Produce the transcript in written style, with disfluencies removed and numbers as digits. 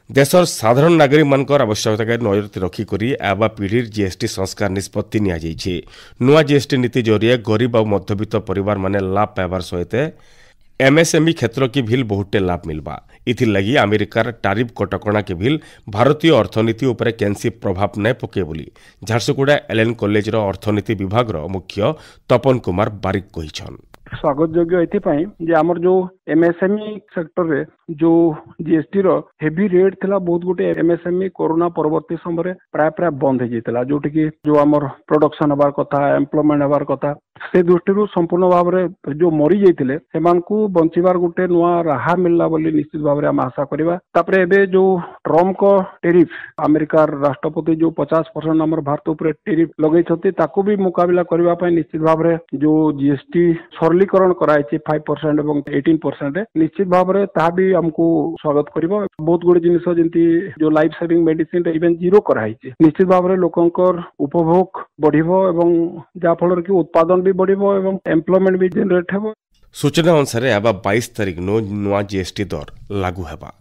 देशर साधारण नागरिक मानकर आवश्यकता के नजर रखिक आवा पीढ़ी जीएसटी संस्कार निष्पत्ति नि नुआ जीएसटी नीति जरिए गरीब और मध्यवित्त परिवार माने लाभ पाइबार सहित एमएसएमई क्षेत्र की भील बहुटे लाभ मिलबा। इथिलागी अमेरिकार टारिफ कटकणा के भील भारतीय अर्थनीति उपरे केनसी प्रभाव नहीं पके बोली झारसुगुड़ा एलएन कॉलेज अर्थनीति विभाग मुख्य तपन कुमार बारिक कहिछन। स्वागत योग्य एथिपाई जे हमर जो एमएसएमई सेक्टर रे जो जीएसटी रो हेवी रेट थिला बहुत गोटे एमएसएमई कोरोना परवर्ती समय प्राय बंद हो जाइतला जोटी कि जो हमर प्रोडक्शन हबार कथा एम्प्लॉयमेंट हबार कथा से दृष्टि संपूर्ण भाव में जो मरी जाइतिले सेमान को बंचिबार गोटे नुआ राहा मिलला बोली निश्चित भाव में हम आशा करिबा। तापरे एबे जो ट्रम्प को टेरिफ अमेरिका राष्ट्रपति जो 50% हमर भारत ऊपर टेरिफ लगै छथि ताको भी मुकाबला करबा पय निश्चित भाव में जो जीएसटी सरलीकरण कराई 5% एवं 18% निश्चित भाव में ता भी हमको स्वागत करिबो। बहुत गुड जिनिस जेंति जो life saving medicine even zero कराई निश्चित भाव में लोकंकर उपभोग बढ़िबो एवं जा फल कि उत्पादन भी बढ़िबो एवं एम्प्लॉयमेंट भी जनरेट हेबो। सूचना अनुसार अब 22 तारिख नुआ जीएसटी दर लागू हेबा।